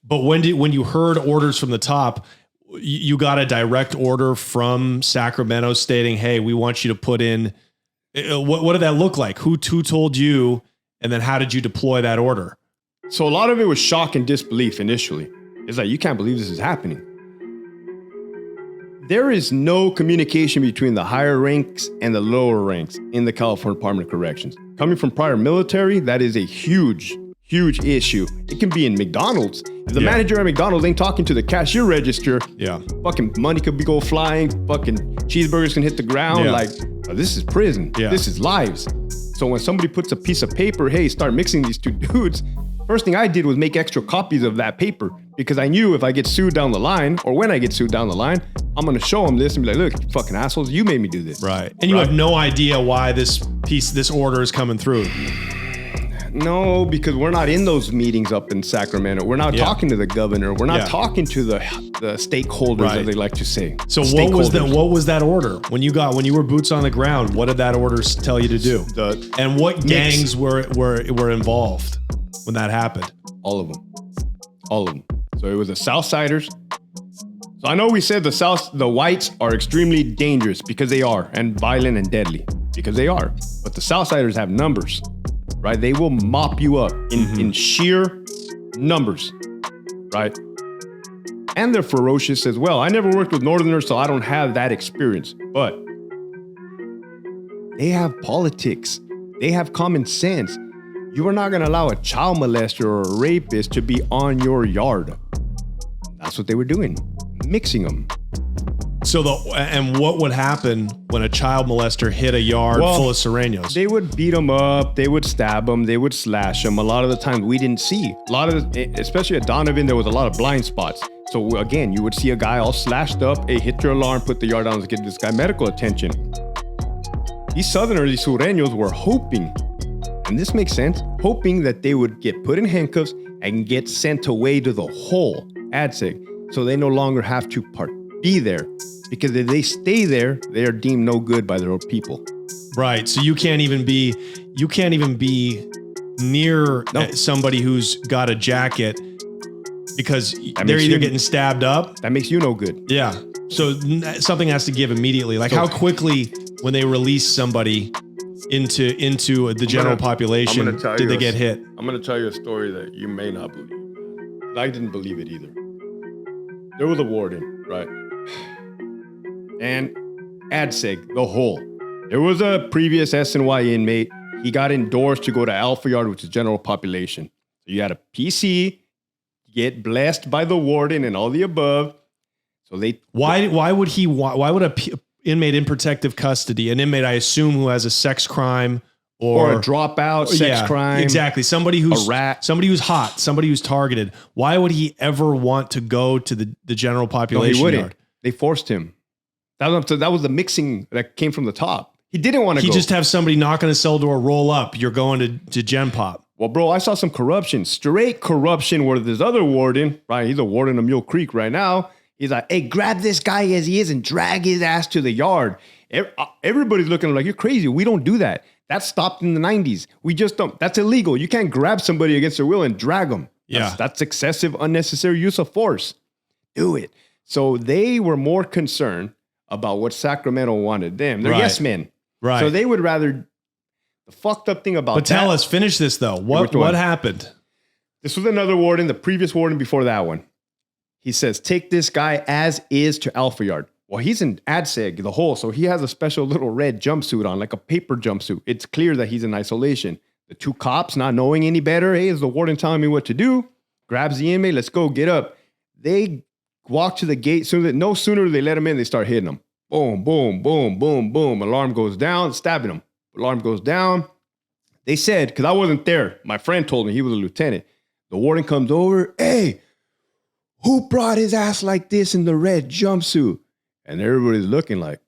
But when you heard orders from the top, you got a direct order from Sacramento stating, "Hey, we want you to put in." What did that look like? Who told you, and then how did you deploy that order? So a lot of it was shock and disbelief initially. It's like, you can't believe this is happening. There is no communication between the higher ranks and the lower ranks in the California Department of Corrections. Coming from prior military, that is a huge issue. It can be in McDonald's. If the manager at McDonald's ain't talking to the cashier register, fucking money could go flying, fucking cheeseburgers can hit the ground. Like, this is prison. This is lives. So when somebody puts a piece of paper, hey, start mixing these two dudes, first thing I did was make extra copies of that paper, because I knew if I get sued down the line, or when I get sued down the line, I'm going to show them this and be like, look, you fucking assholes, you made me do this. Right. And you have no idea why this order is coming through. No, because we're not in those meetings up in Sacramento. We're not talking to the governor. We're not talking to the stakeholders, as they like to say. So what was that order? When you were boots on the ground, what did that order tell you to do? And what gangs were involved when that happened? All of them. So it was the Southsiders. So I know we said the whites are extremely dangerous, because they are, and violent and deadly, because they are. But the Southsiders have numbers. Right? They will mop you up in sheer numbers, right? And they're ferocious as well. I never worked with Northerners, so I don't have that experience, but they have politics. They have common sense. You are not going to allow a child molester or a rapist to be on your yard. That's what they were doing, mixing them. So and what would happen when a child molester hit a yard full of Sureños? They would beat them up, they would stab them, they would slash them. A lot of the time we didn't see. Especially at Donovan, there was a lot of blind spots. So again, you would see a guy all slashed up, hey, hit your alarm, put the yard down to get this guy medical attention. These Southerners, these Sureños, were hoping, and this makes sense, hoping that they would get put in handcuffs and get sent away to the whole ADSEG, so they no longer have to be there. Because if they stay there, they are deemed no good by their own people. Right. So you can't even be near somebody who's got a jacket, because they're either getting stabbed up. That makes you no good. Yeah. So something has to give immediately. Like, how quickly, when they release somebody into the general population, did they get hit? I'm going to tell you a story that you may not believe. I didn't believe it either. There was a warden, right? And ADSEG, the whole. There was a previous SNY inmate. He got endorsed to go to Alpha Yard, which is general population. So you had a PC, get blessed by the warden and all the above. So why would a inmate in protective custody, an inmate I assume who has a sex crime or a dropout, sex crime, exactly, somebody who's a rat, somebody who's hot, somebody who's targeted, why would he ever want to go to the general population? No, he wouldn't. Yard? They forced him. That was the mixing that came from the top. He didn't want to go. He just have somebody knock on his cell door, roll up. You're going to Gen Pop. Well, bro, I saw some corruption, straight corruption, where this other warden, right? He's a warden of Mule Creek right now. He's like, hey, grab this guy as he is and drag his ass to the yard. Everybody's looking like, you're crazy. We don't do that. That stopped in the 90s. We just don't. That's illegal. You can't grab somebody against their will and drag them. That's excessive, unnecessary use of force. Do it. So they were more concerned about what Sacramento wanted them. They're yes men. Right. So they would rather, the fucked up thing about But tell us, finish this though. What happened? This was another warden, the previous warden before that one. He says, take this guy as is to Alpha Yard. Well, he's in ADSEG, the whole, so he has a special little red jumpsuit on, like a paper jumpsuit. It's clear that he's in isolation. The two cops, not knowing any better, hey, is the warden telling me what to do? Grabs the inmate, let's go, get up. They walk to the gate. No sooner do they let him in, they start hitting him. Boom, boom, boom, boom, boom. Alarm goes down, stabbing him. Alarm goes down. They said, because I wasn't there, my friend told me, he was a lieutenant. The warden comes over, hey, who brought his ass like this in the red jumpsuit? And everybody's looking like,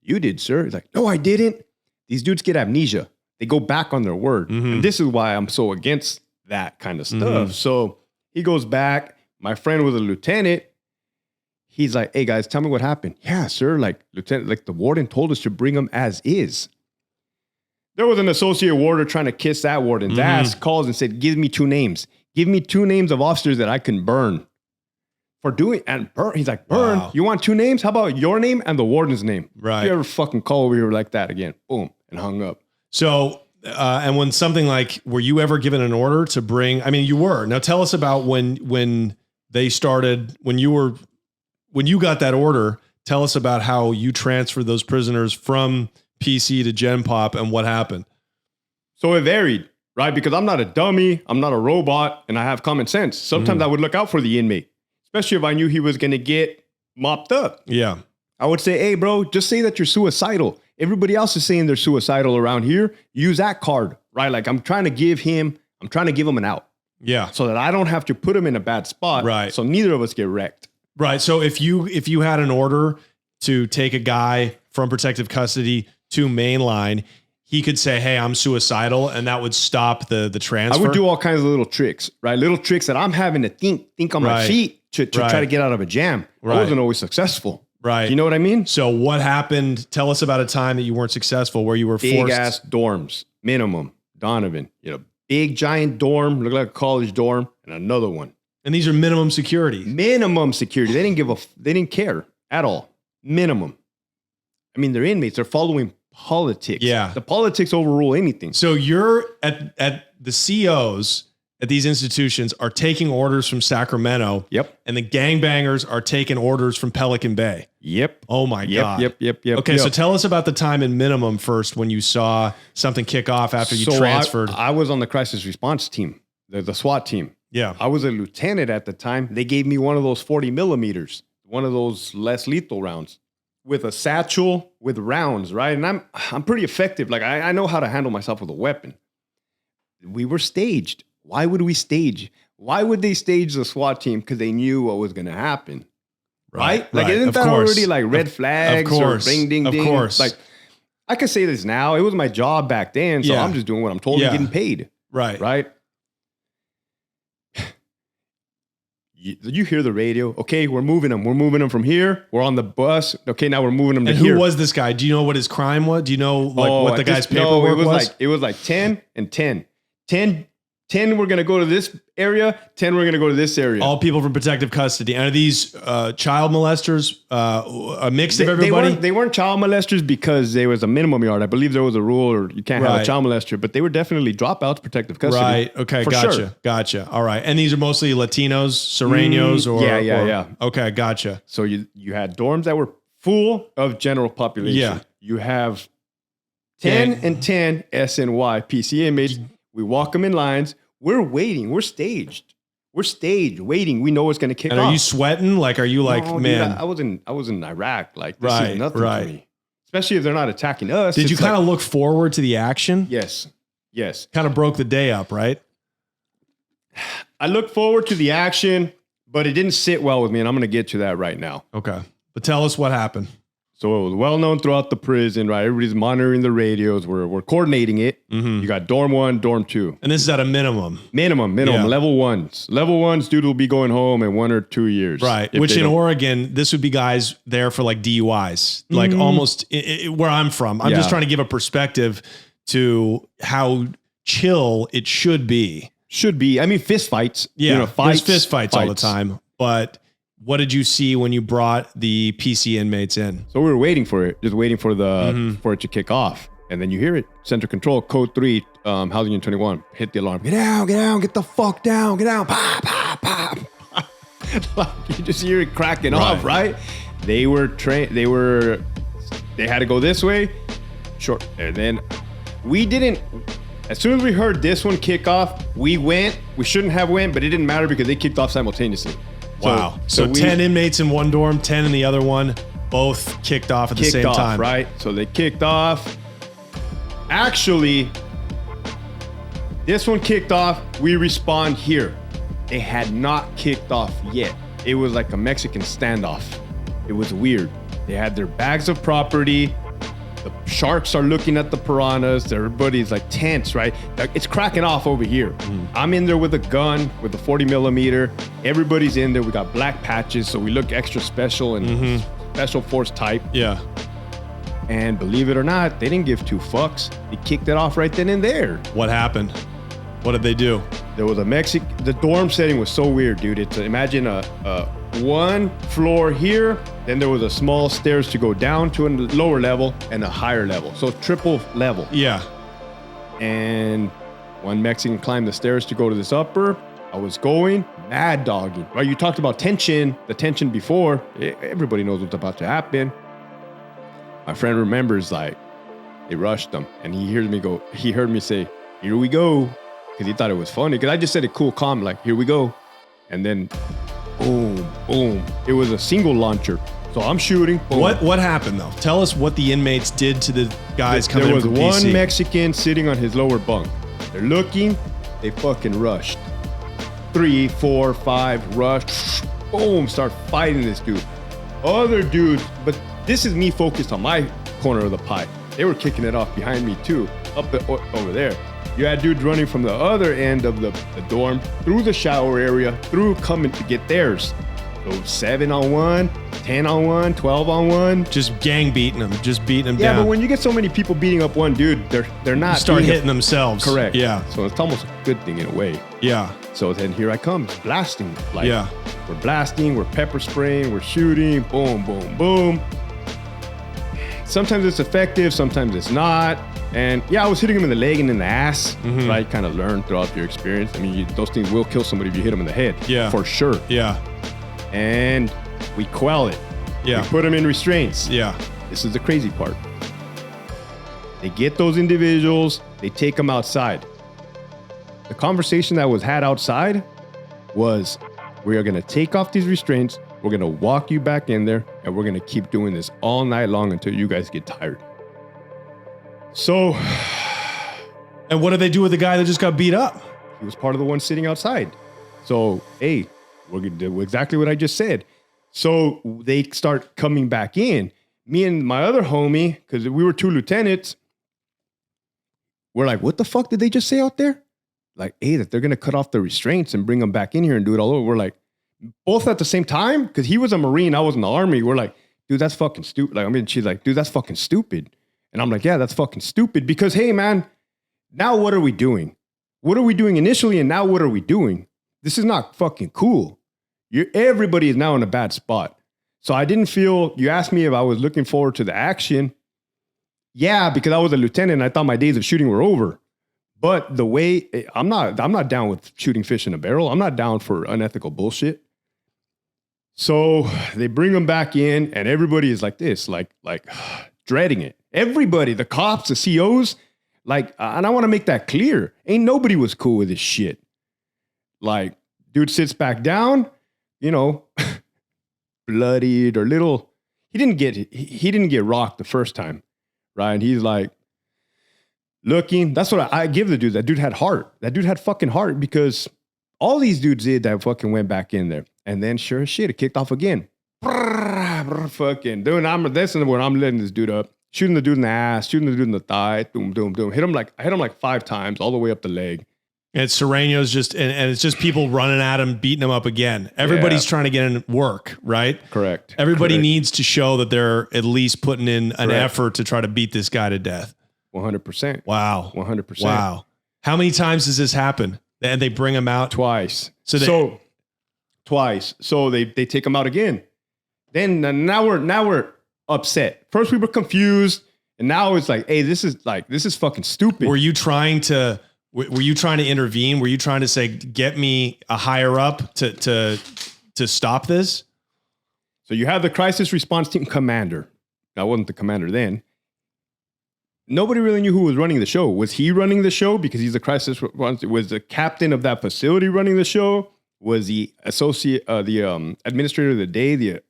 you did, sir. He's like, no, I didn't. These dudes get amnesia. They go back on their word. Mm-hmm. And this is why I'm so against that kind of stuff. Mm-hmm. So he goes back. My friend was a lieutenant. He's like, hey, guys, tell me what happened. Yeah, sir. Like, lieutenant, like the warden told us to bring him as is. There was an associate warder trying to kiss that warden's ass, calls and said, give me two names. Give me 2 names of officers that I can burn for doing and burn. He's like, burn. Wow. You want 2 names? How about your name and the warden's name? Right. If you ever fucking call over here like that again? Boom, and hung up. So, and when something like, were you ever given an order to bring? I mean, you were. Now, tell us about when they started. When you got that order. Tell us about how you transferred those prisoners from PC to Gen Pop and what happened. So it varied, right? Because I'm not a dummy, I'm not a robot, and I have common sense. Sometimes I would look out for the inmate, especially if I knew he was going to get mopped up. Yeah. I would say, hey, bro, just say that you're suicidal. Everybody else is saying they're suicidal around here. Use that card, right? Like I'm trying to give him an out. Yeah. So that I don't have to put him in a bad spot. Right. So neither of us get wrecked. Right. So if you had an order to take a guy from protective custody to mainline, he could say, hey, I'm suicidal, and that would stop the transfer. I would do all kinds of little tricks, right? Little tricks that I'm having to think on my feet to try to get out of a jam. I wasn't always successful. Right. You know what I mean? So what happened? Tell us about a time that you weren't successful, where you were big forced. Ass dorms, minimum. Donovan, big giant dorm, looked like a college dorm, and another one. And these are minimum security. Minimum security. They didn't care at all. Minimum. I mean, they're inmates. They're following politics. Yeah. The politics overrule anything. So you're at the COs at these institutions are taking orders from Sacramento. Yep. And the gangbangers are taking orders from Pelican Bay. Yep. Oh my God. Yep. Okay. So tell us about the time in minimum first when you saw something kick off after you transferred. I was on the crisis response team, the SWAT team. Yeah. I was a lieutenant at the time. They gave me one of those 40 millimeters, one of those less lethal rounds with a satchel with rounds, right? And I'm pretty effective. Like I know how to handle myself with a weapon. We were staged. Why would we stage? Why would they stage the SWAT team? Because they knew what was going to happen. Right? Like, isn't that already like red flags or ring ding ding? Of course. Like, I could say this now. It was my job back then. So I'm just doing what I'm told and getting paid. Right. Right? You hear the radio. Okay, we're moving them. We're moving them from here. We're on the bus. Okay, now we're moving them to here. And who was this guy? Do you know what his crime was? Do you know what the guy's paperwork was? It was like 10 and 10. 10 we're going to go to this area. 10 we're going to go to this area. All people from protective custody. And are these child molesters, a mix of everybody? They weren't child molesters because there was a minimum yard. I believe there was a rule or you can't have a child molester, but they were definitely dropouts, protective custody. Right. Okay. Gotcha. All right. And these are mostly Latinos, Serranos, or yeah. Okay. Gotcha. So you had dorms that were full of general population. Yeah. You have 10 and 10 SNY PC inmates. We walk them in lines. We're waiting. We're staged. Waiting. We know it's going to kick off. And are you sweating? Like, are you like, man? Dude, I was in Iraq. Like, this is nothing for me. Especially if they're not attacking us. Did you kind of look forward to the action? Yes. Kind of broke the day up, right? I look forward to the action, but it didn't sit well with me, and I'm going to get to that right now. Okay. But tell us what happened. So it was well known throughout the prison, right? Everybody's monitoring the radios. We're coordinating it. Mm-hmm. You got dorm 1, dorm 2. And this is at a minimum. Minimum. Yeah. Level 1s. Level 1s, dude will be going home in 1 or 2 years. Right. Which in Oregon, this would be guys there for like DUIs, like almost where I'm from. I'm just trying to give a perspective to how chill it should be. I mean, fist fights. Yeah. Fights, there's fist fights all the time. But what did you see when you brought the PC inmates in? So we were waiting for it, just waiting for for it to kick off. And then you hear it. Center control, code 3, housing unit 21. Hit the alarm. Get down, get the fuck down, get down. Pop, pop, pop. Like, you just hear it cracking off, right? They were trained, they had to go this way. Short. And then as soon as we heard this one kick off, we shouldn't have went, but it didn't matter because they kicked off simultaneously. Wow. So 10 inmates in one dorm, 10 in the other one, both kicked off at the same time. Right? So they kicked off. Actually, this one kicked off. We respawned here. They had not kicked off yet. It was like a Mexican standoff. It was weird. They had their bags of property. The sharks are looking at the piranhas. Everybody's like tense, right? It's cracking off over here. I'm in there with a gun, with a 40 millimeter. Everybody's in there. We got black patches, so we look extra special and special force type. Yeah. And believe it or not, they didn't give 2 fucks. They kicked it off right then and there. What happened? What did they do? There was the dorm setting was so weird, dude. It's imagine a one floor here, then there was a small stairs to go down to a lower level and a higher level. So triple level. Yeah. And one Mexican climbed the stairs to go to this upper. I was going mad dogging. Right? You talked about tension, the tension before. Everybody knows what's about to happen. My friend remembers like they rushed them and he heard me say, "Here we go." Because he thought it was funny. Because I just said it cool, calm, like, "Here we go." And then boom, boom. It was a single launcher. So I'm shooting. Boom. What happened though? Tell us what the inmates did to the guys coming in from PC. There was one Mexican sitting on his lower bunk. They're looking. They fucking rushed. 3, 4, 5, rush. Boom, start fighting this dude. Other dudes, but this is me focused on my corner of the pie. They were kicking it off behind me too, over there. You had dudes running from the other end of the dorm, through the shower area, through coming to get theirs. So 7 on 1, 10 on 1, 12 on 1. Just gang beating them, down. Yeah, but when you get so many people beating up one dude, they're not. You start hitting themselves. Correct. Yeah. So it's almost a good thing in a way. Yeah. So then here I come, blasting. Like, yeah. We're blasting, we're pepper spraying, we're shooting, boom, boom, boom. Sometimes it's effective, sometimes it's not. And yeah, I was hitting him in the leg and in the ass. Mm-hmm. Right? Kind of learned throughout your experience. I mean, those things will kill somebody if you hit them in the head. Yeah. For sure. Yeah. And we quell it. Yeah. We put them in restraints. Yeah. This is the crazy part. They get those individuals, they take them outside. The conversation that was had outside was, we are going to take off these restraints, we're going to walk you back in there, and we're going to keep doing this all night long until you guys get tired. So. And what did they do with the guy that just got beat up? He was part of the one sitting outside. So, hey, we're going to do exactly what I just said. So they start coming back in. Me and my other homie, because we were 2 lieutenants, we're like, what the fuck did they just say out there? Like, hey, that they're going to cut off the restraints and bring them back in here and do it all over. We're like, both at the same time, because he was a Marine, I was in the Army. We're like, dude, that's fucking stupid. Like, I mean, she's like, dude, that's fucking stupid. And I'm like, yeah, that's fucking stupid. Because, hey, man, now what are we doing? What are we doing initially? And now what are we doing? This is not fucking cool. Everybody is now in a bad spot. So I didn't feel, you asked me if I was looking forward to the action. Yeah, because I was a lieutenant and I thought my days of shooting were over. But the way, I'm not down with shooting fish in a barrel. I'm not down for unethical bullshit. So they bring them back in and everybody is like this, like dreading it. Everybody, the cops, the COs, like, and I want to make that clear. Ain't nobody was cool with this shit. Like, dude sits back down, you know, bloodied or little. He didn't get rocked the first time, right? And he's like looking. That's what I give the dude. That dude had heart. That dude had fucking heart, because all these dudes did that fucking went back in there. And then sure as shit, it kicked off again. Fucking dude, this is where I'm letting this dude up. Shooting the dude in the ass, shooting the dude in the thigh, boom, boom, boom. I hit him like 5 times, all the way up the leg. And Sereno's just, and it's just people running at him, beating him up again. Everybody's trying to get in work, right? Correct. Everybody needs to show that they're at least putting in an Correct. effort to try to beat this guy to death. 100%. Wow. 100%. Wow. How many times does this happen? And they bring him out? Twice. Twice. So they take him out again. Then now we're upset. First we were confused, and now it's like, hey, this is fucking stupid. Were you trying to intervene? Were you trying to say, get me a higher up to stop this? So you have the crisis response team commander. I wasn't the commander then. Nobody really knew who was running the show. Was he running the show because he's the crisis response? Was the captain of that facility running the show? Was the administrator of the day, the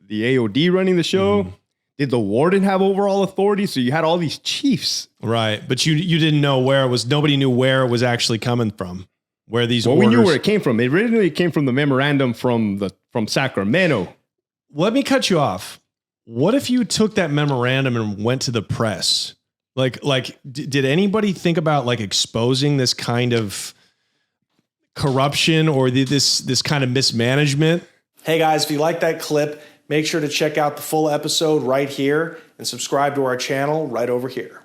AOD running the show? Mm-hmm. Did the warden have overall authority? So you had all these chiefs. Right. But you didn't know where it was. Nobody knew where it was actually coming from. Where these orders. We knew where it came from. It originally came from the memorandum from Sacramento. Let me cut you off. What if you took that memorandum and went to the press? Like, did anybody think about like exposing this kind of corruption or this kind of mismanagement? Hey guys, if you like that clip, make sure to check out the full episode right here and subscribe to our channel right over here.